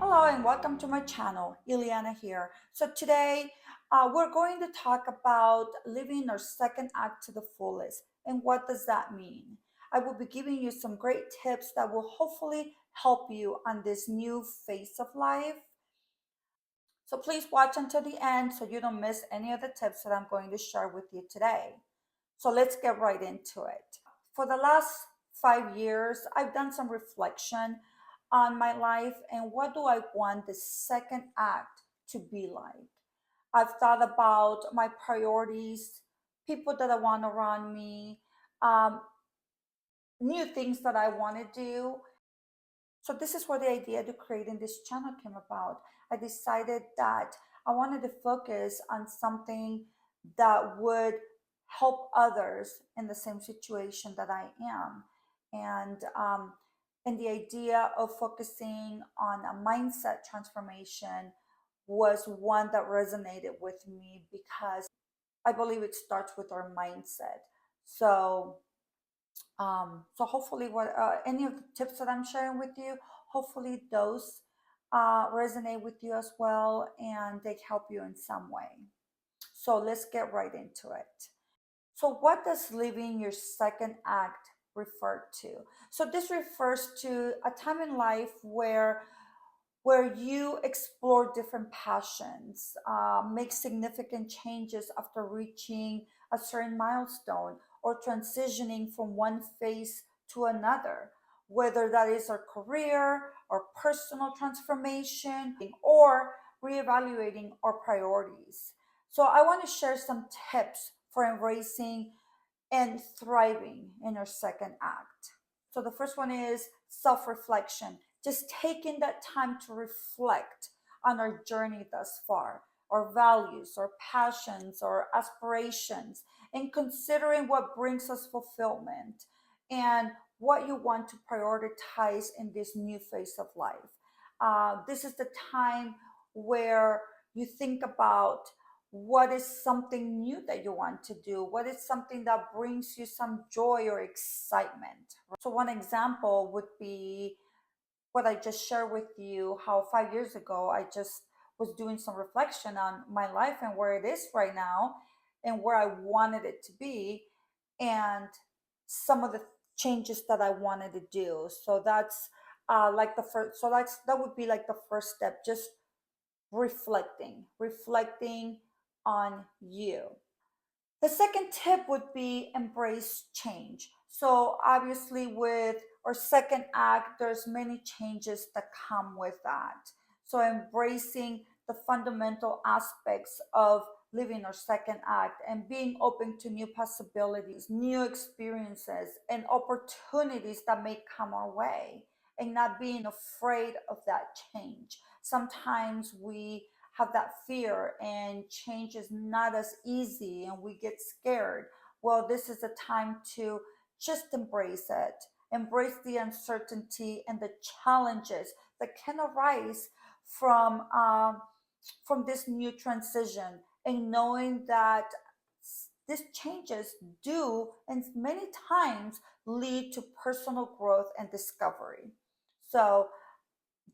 Hello and welcome to my channel, Ileana here. So today we're going to talk about living our second act to the fullest. And what does that mean? I will be giving you some great tips that will hopefully help you on this new phase of life. So please watch until the end so you don't miss any of the tips that I'm going to share with you today. So let's get right into it. For the last 5 years, I've done some reflection on my life and what do I want the second act to be like. I've thought about my priorities, people that I want around me, um, new things that I want to do. So this is where the idea to creating this channel came about. I decided that I wanted to focus on something that would help others in the same situation that I am. And the idea of focusing on a mindset transformation was one that resonated with me because I believe it starts with our mindset. So so hopefully, what any of the tips that I'm sharing with you, hopefully those resonate with you as well, and they help you in some way. So let's get right into it. So, what does living your second act refer to? So, this refers to a time in life where you explore different passions, make significant changes after reaching a certain milestone, or transitioning from one phase to another, whether that is our career or personal transformation or reevaluating our priorities. So, I want to share some tips for embracing and thriving in our second act. So the first one is self reflection, just taking that time to reflect on our journey thus far, our values, our passions, our aspirations, and considering what brings us fulfillment and what you want to prioritize in this new phase of life. This is the time where you think about what is something new that you want to do, what is something that brings you some joy or excitement. So one example would be what I just shared with you, how 5 years ago I just was doing some reflection on my life and where it is right now and where I wanted it to be, and some of the changes that I wanted to do. So that's like the first, so that would be like the first step, just reflecting on you. The second tip would be embrace change. So obviously with our second act, there's many changes that come with that. So embracing the fundamental aspects of living our second act and being open to new possibilities, new experiences, and opportunities that may come our way, and not being afraid of that change. Sometimes we have that fear and change is not as easy and we get scared. Well, this is a time to just embrace it, embrace the uncertainty and the challenges that can arise from from this new transition, and knowing that these changes do and many times lead to personal growth and discovery. So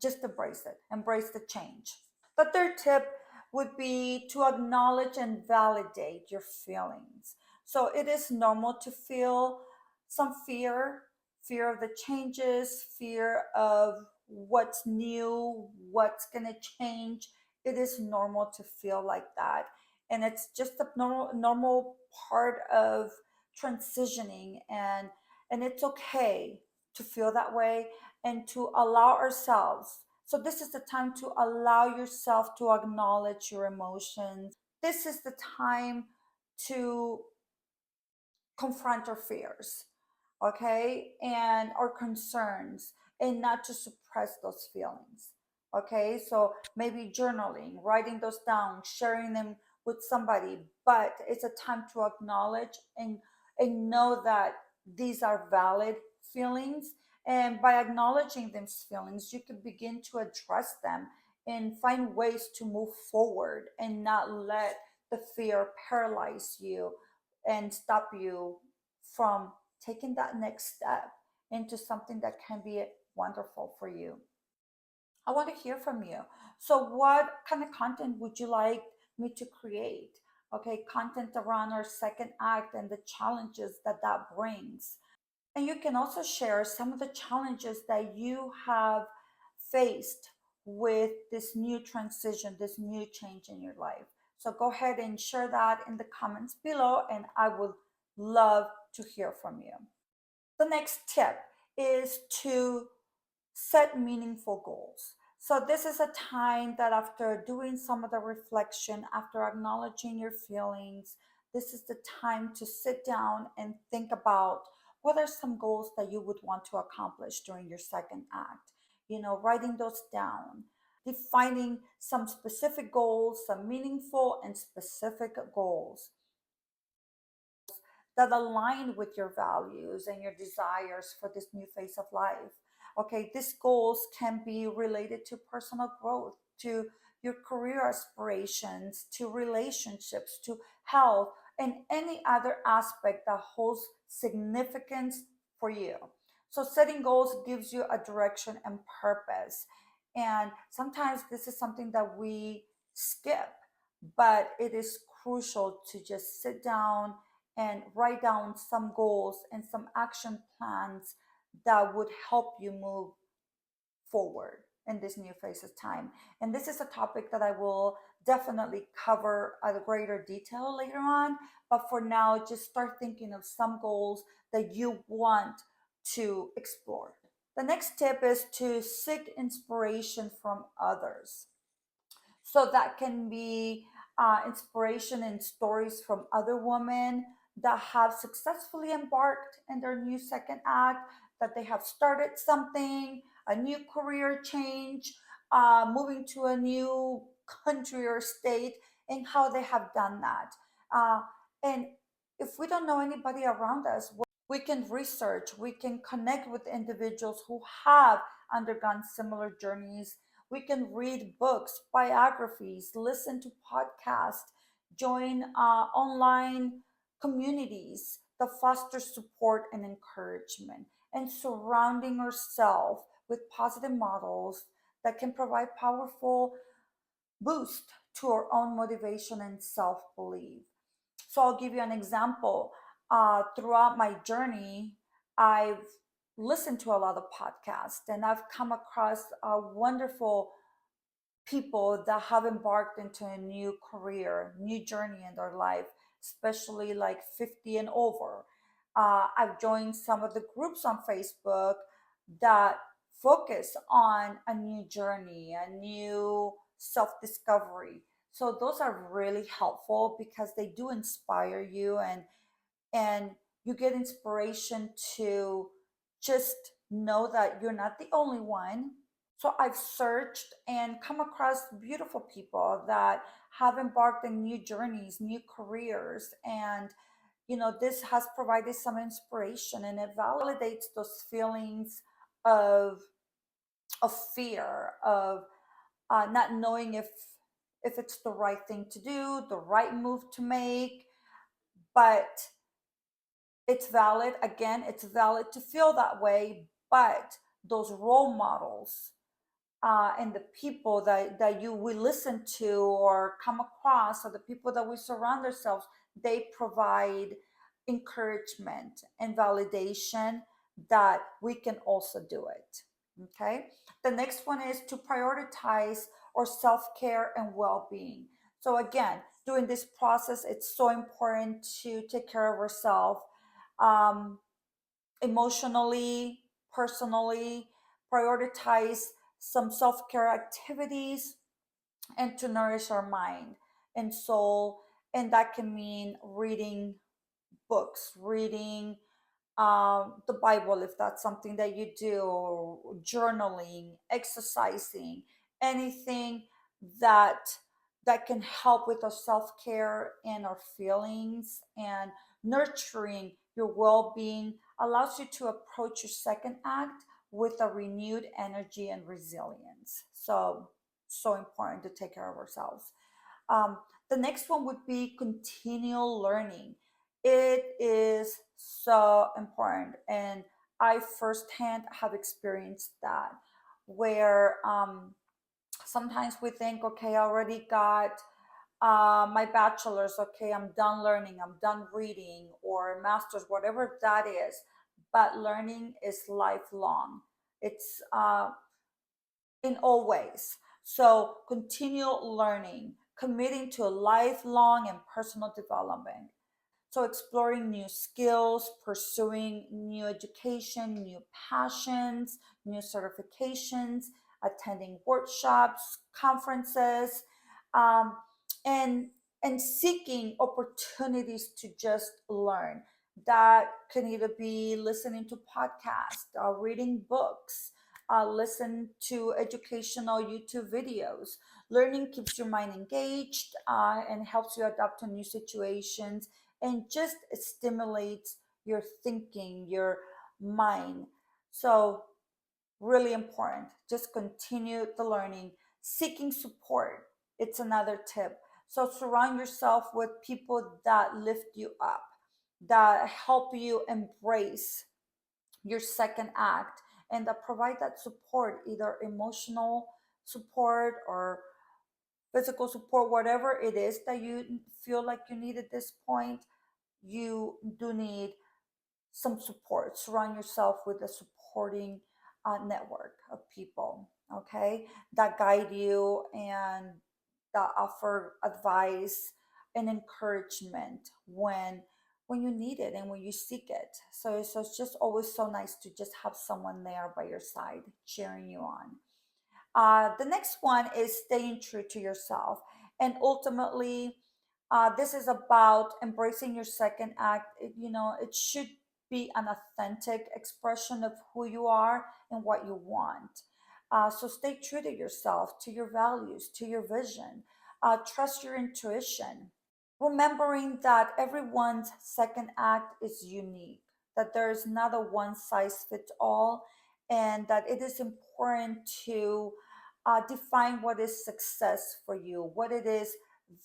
just embrace it, embrace the change. The third tip would be to acknowledge and validate your feelings. So it is normal to feel some fear of the changes, fear of what's new, what's going to change. It is normal to feel like that. And it's just a normal part of transitioning, and it's okay to feel that way and to allow ourselves. So, this is the time to allow yourself to acknowledge your emotions. This is the time to confront our fears, okay, and our concerns, and not to suppress those feelings. Okay, so maybe journaling, writing those down, sharing them with somebody, but it's a time to acknowledge and know that these are valid feelings. And by acknowledging these feelings, you can begin to address them and find ways to move forward and not let the fear paralyze you and stop you from taking that next step into something that can be wonderful for you. I want to hear from you. So, what kind of content would you like me to create? Okay, content around our second act and the challenges that that brings. And you can also share some of the challenges that you have faced with this new transition, this new change in your life. So go ahead and share that in the comments below, and I would love to hear from you. The next tip is to set meaningful goals. So, this is a time that after doing some of the reflection, after acknowledging your feelings, this is the time to sit down and think about what are some goals that you would want to accomplish during your second act. Writing those down, defining some specific goals, some meaningful and specific goals that align with your values and your desires for this new phase of life. Okay, these goals can be related to personal growth, to your career aspirations, to relationships, to health, and any other aspect that holds significance for you. So, setting goals gives you a direction and purpose. And sometimes this is something that we skip, but it is crucial to just sit down and write down some goals and some action plans that would help you move forward in this new phase of time. And this is a topic that I will definitely cover at a greater detail later on. But for now, just start thinking of some goals that you want to explore. The next tip is to seek inspiration from others. So that can be inspiration and stories from other women that have successfully embarked in their new second act, that they have started something, a new career change, moving to a new country or state, and how they have done that. And if we don't know anybody around us, we can research, we can connect with individuals who have undergone similar journeys. We can read books, biographies, listen to podcasts, join online communities that foster support and encouragement, and surrounding ourselves with positive models that can provide powerful boost to our own motivation and self-belief. So I'll give you an example. Throughout my journey, I've listened to a lot of podcasts, and I've come across wonderful people that have embarked into a new career, new journey in their life, especially like 50 and over. I've joined some of the groups on Facebook that focus on a new journey, a new self discovery. So those are really helpful because they do inspire you, and you get inspiration to just know that you're not the only one. So I've searched and come across beautiful people that have embarked in new journeys, new careers, and this has provided some inspiration, and it validates those feelings of fear, of not knowing if it's the right thing to do, the right move to make. But it's valid. Again, it's valid to feel that way, but those role models and the people that we listen to or come across, or the people that we surround ourselves, they provide encouragement and validation that we can also do it. Okay. The next one is to prioritize our self-care and well-being. So again, during this process, it's so important to take care of ourselves, um, emotionally, personally, prioritize some self care activities, and to nourish our mind and soul. And that can mean reading books, reading the Bible, if that's something that you do, or journaling, exercising, anything that can help with our self-care and our feelings, and nurturing your well-being allows you to approach your second act with a renewed energy and resilience. So important to take care of ourselves. um, the next one would be continual learning. It is so important, and I firsthand have experienced that. where sometimes we think, okay, I already got my bachelor's, okay, I'm done learning, I'm done reading, or master's, whatever that is. But learning is lifelong. It's in all ways. So continue learning, committing to a lifelong and personal development. So, exploring new skills, pursuing new education, new passions, new certifications, attending workshops, conferences, um, and and seeking opportunities to just learn. That can either be listening to podcasts, reading books, listen to educational YouTube videos. Learning keeps your mind engaged and helps you adapt to new situations and just stimulates your thinking, your mind. So, really important. Just continue the learning. Seeking support, it's another tip. So, surround yourself with people that lift you up, that help you embrace your second act, and that provide that support, either emotional support or physical support, whatever it is that you feel like you need at this point. You do need some support. Surround yourself with a supporting network of people, okay, that guide you and that offer advice and encouragement when you need it and when you seek it. So it's just always so nice to just have someone there by your side cheering you on. The next one is staying true to yourself. And ultimately, this is about embracing your second act. It should be an authentic expression of who you are and what you want. So stay true to yourself, to your values, to your vision. Trust your intuition, remembering that everyone's second act is unique, that there is not a one size fits all, and that it is important to define what is success for you, what it is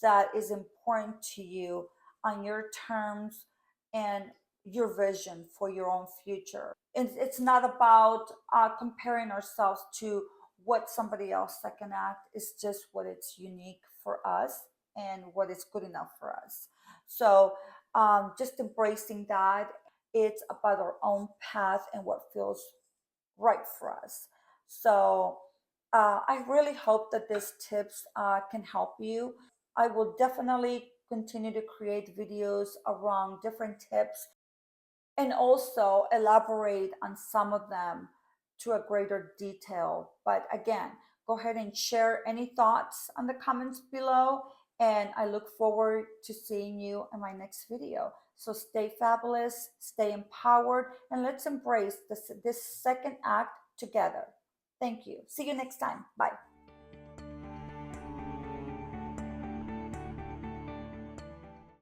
that is important to you on your terms and your vision for your own future. And it's not about comparing ourselves to what somebody else second act. It's just what it's unique for us and what is good enough for us. So just embracing that. It's about our own path and what feels right for us. So I really hope that these tips can help you. I will definitely continue to create videos around different tips and also elaborate on some of them to a greater detail. But again, go ahead and share any thoughts on the comments below. And I look forward to seeing you in my next video. So stay fabulous, stay empowered, and let's embrace this second act together. Thank you. See you next time. Bye.